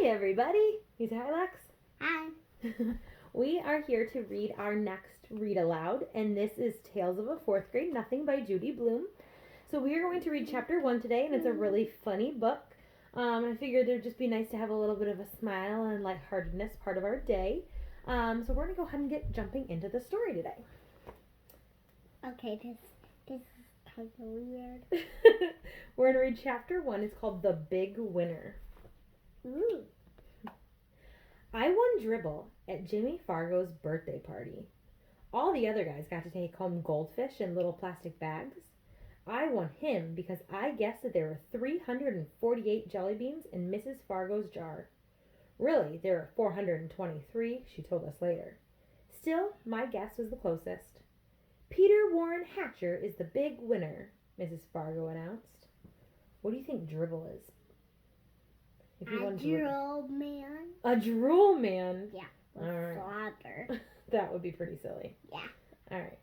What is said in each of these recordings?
Hi, everybody. You say hi, Lex? Hi. We are here to read our next read aloud, and this is Tales of a Fourth Grade Nothing by Judy Blume. So we are going to read chapter 1 today, and it's a really funny book. I figured it would just be nice to have a little bit of a smile and lightheartedness part of our day. So we're going to go ahead and get jumping into the story today. Okay, this is kind of weird. We're going to read chapter 1. It's called The Big Winner. Ooh. I won dribble at Jimmy Fargo's birthday party. All the other guys got to take home goldfish in little plastic bags. I won him because I guessed that there were 348 jelly beans in Mrs. Fargo's jar. Really, there were 423, she told us later. Still, my guess was the closest. Peter Warren Hatcher is the big winner, Mrs. Fargo announced. What do you think dribble is? If you A won drool man? A drool man? Yeah. All right. Father. That would be pretty silly. Yeah. All right.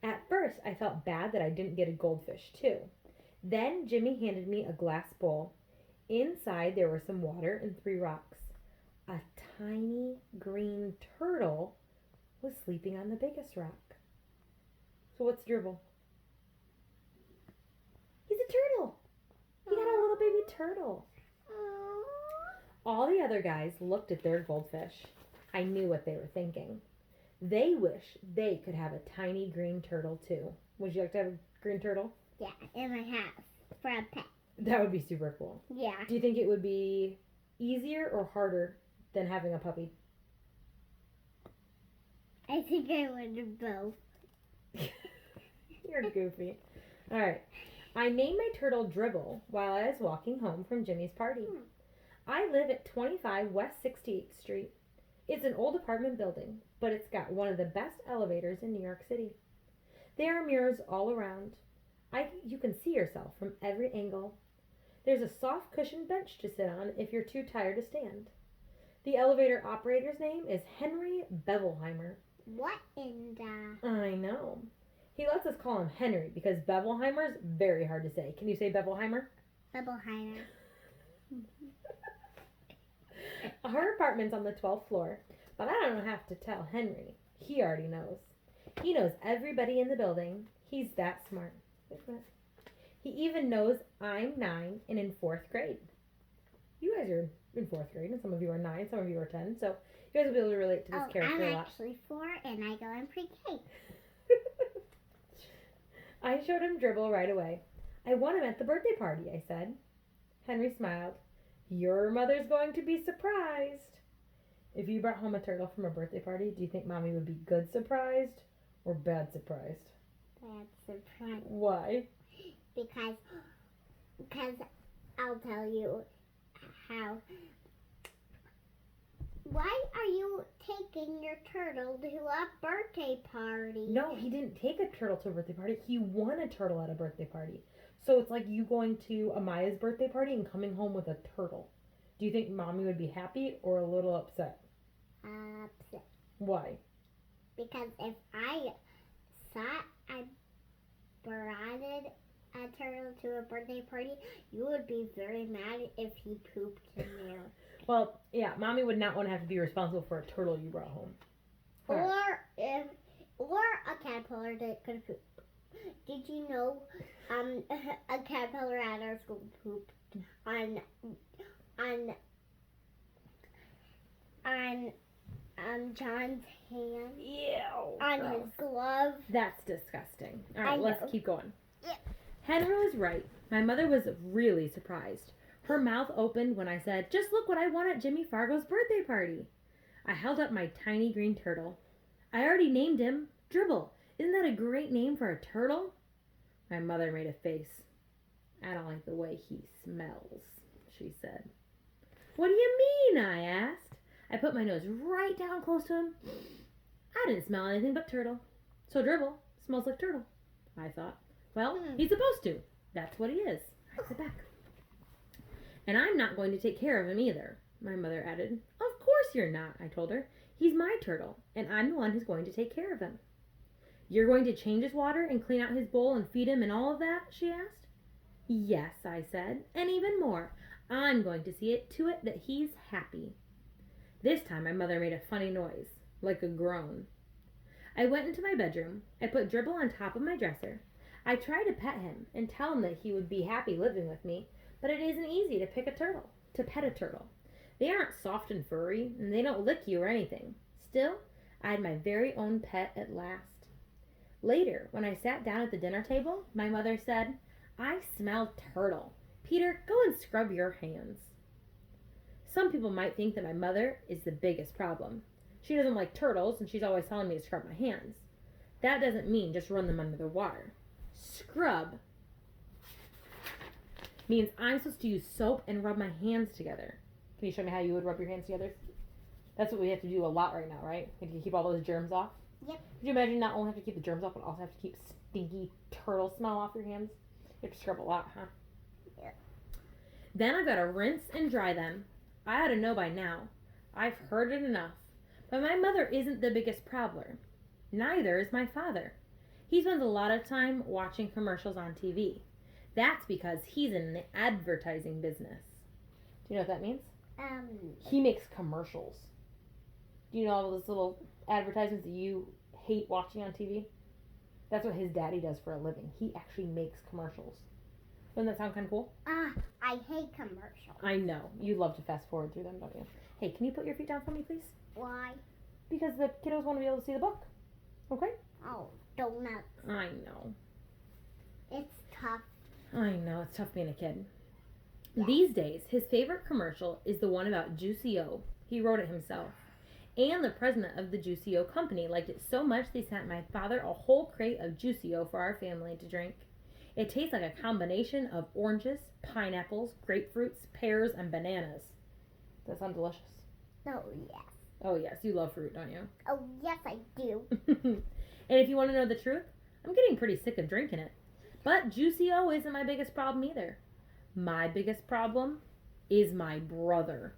At first, I felt bad that I didn't get a goldfish, too. Then Jimmy handed me a glass bowl. Inside, there were some water and 3 rocks. A tiny green turtle was sleeping on the biggest rock. So what's dribble? He's a turtle. He got a little baby turtle. All the other guys looked at their goldfish. I knew what they were thinking. They wish they could have a tiny green turtle, too. Would you like to have a green turtle? Yeah, in my house for a pet. That would be super cool. Yeah. Do you think it would be easier or harder than having a puppy? I think I would do both. You're goofy. All right. I named my turtle Dribble while I was walking home from Jimmy's party. I live at 25 West 68th Street. It's an old apartment building, but it's got one of the best elevators in New York City. There are mirrors all around. You can see yourself from every angle. There's a soft cushioned bench to sit on if you're too tired to stand. The elevator operator's name is Henry Bevelheimer. What in the... I know. He lets us call him Henry because Bevelheimer's very hard to say. Can you say Bevelheimer? Bevelheimer. Our apartment's on the 12th floor, but I don't have to tell Henry. He already knows. He knows everybody in the building. He's that smart. He even knows I'm 9 and in 4th grade. You guys are in 4th grade, and some of you are 9, some of you are 10, so you guys will be able to relate to this character a lot. I'm actually 4, and I go in pre-K. I showed him Dribble right away. I won him at the birthday party, I said. Henry smiled. Your mother's going to be surprised. If you brought home a turtle from a birthday party, do you think Mommy would be good surprised or bad surprised? Bad surprise. Why? Because I'll tell you how. Why are you taking your turtle to a birthday party? No, he didn't take a turtle to a birthday party. He won a turtle at a birthday party. So it's like you going to Amaya's birthday party and coming home with a turtle. Do you think Mommy would be happy or a little upset? Upset. Why? Because if I thought I brought a turtle to a birthday party, you would be very mad if he pooped in there. Well, yeah, Mommy would not want to have to be responsible for a turtle you brought home. Or a caterpillar that could poop. Did you know a caterpillar at our school pooped on John's hand? Ew. On his glove. That's disgusting. All right, let's keep going. Yeah. Henry was right. My mother was really surprised. Her mouth opened when I said, just look what I won at Jimmy Fargo's birthday party. I held up my tiny green turtle. I already named him Dribble. Isn't that a great name for a turtle? My mother made a face. I don't like the way he smells, she said. What do you mean? I asked. I put my nose right down close to him. I didn't smell anything but turtle. So Dribble smells like turtle, I thought. Well, he's supposed to. That's what he is. I said back. And I'm not going to take care of him either, my mother added. Of course you're not, I told her. He's my turtle, and I'm the one who's going to take care of him. You're going to change his water and clean out his bowl and feed him and all of that? She asked. Yes, I said, and even more. I'm going to see it to it that he's happy. This time my mother made a funny noise, like a groan. I went into my bedroom. I put Dribble on top of my dresser. I tried to pet him and tell him that he would be happy living with me, but it isn't easy to pet a turtle. They aren't soft and furry, and they don't lick you or anything. Still, I had my very own pet at last. Later, when I sat down at the dinner table, my mother said, "I smell turtle. Peter, go and scrub your hands." Some people might think that my mother is the biggest problem. She doesn't like turtles, and she's always telling me to scrub my hands. That doesn't mean just run them under the water. Scrub means I'm supposed to use soap and rub my hands together. Can you show me how you would rub your hands together? That's what we have to do a lot right now, right? We have to keep all those germs off. Yep. Could you imagine not only have to keep the germs off, but also have to keep stinky turtle smell off your hands? You have to scrub a lot, huh? Yep. Then I've got to rinse and dry them. I ought to know by now. I've heard it enough. But my mother isn't the biggest problem. Neither is my father. He spends a lot of time watching commercials on TV. That's because he's in the advertising business. Do you know what that means? He makes commercials. Do you know all those little advertisements that you hate watching on TV? That's what his daddy does for a living. He actually makes commercials. Doesn't that sound kind of cool? I hate commercials. I know. You love to fast forward through them, don't you? Hey, can you put your feet down for me, please? Why? Because the kiddos want to be able to see the book. Okay? Oh, donuts. I know. It's tough. I know. It's tough being a kid. Yeah. These days, his favorite commercial is the one about Juicy O. He wrote it himself. And the president of the Juicy O company liked it so much they sent my father a whole crate of Juicy O for our family to drink. It tastes like a combination of oranges, pineapples, grapefruits, pears, and bananas. Does that sound delicious? Oh, yes. Oh, yes. You love fruit, don't you? Oh, yes, I do. And if you want to know the truth, I'm getting pretty sick of drinking it. But Juicy O isn't my biggest problem either. My biggest problem is my brother,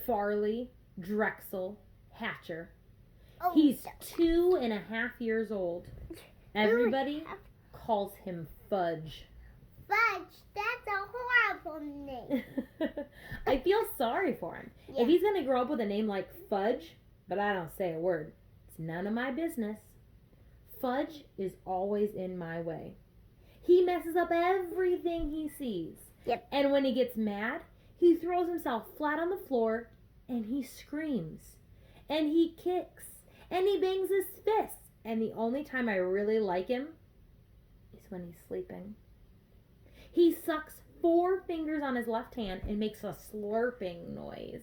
Farley Drexel Hatcher. Oh, He's 2.5 years old. Everybody calls him Fudge. Fudge, that's a horrible name. I feel sorry for him. Yeah. If he's going to grow up with a name like Fudge, but I don't say a word, it's none of my business. Fudge is always in my way. He messes up everything he sees. Yep. And when he gets mad, he throws himself flat on the floor and he screams. And he kicks. And he bangs his fists. And the only time I really like him is when he's sleeping. He sucks 4 fingers on his left hand and makes a slurping noise.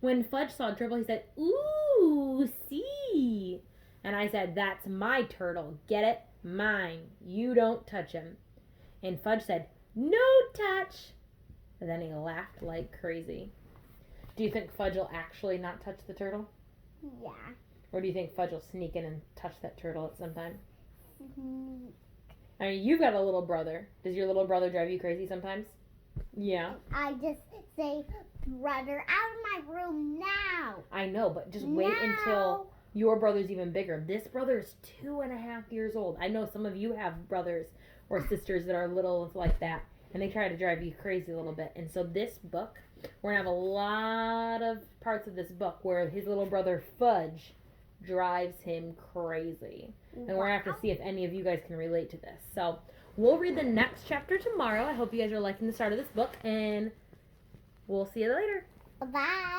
When Fudge saw Dribble, he said, "Ooh, see." And I said, "That's my turtle. Get it? Mine. You don't touch him." And Fudge said, "No touch." And then he laughed like crazy. Do you think Fudge will actually not touch the turtle? Yeah. Or do you think Fudge will sneak in and touch that turtle at some time? Mhm. I mean, you've got a little brother. Does your little brother drive you crazy sometimes? Yeah. I just say, "Brother, out of my room now." I know, but just wait until your brother's even bigger. This brother is 2.5 years old. I know some of you have brothers or sisters that are little like that, and they try to drive you crazy a little bit. And so this book, we're going to have a lot of parts of this book where his little brother Fudge drives him crazy. And we're going to have to see if any of you guys can relate to this. So we'll read the next chapter tomorrow. I hope you guys are liking the start of this book, and we'll see you later. Bye.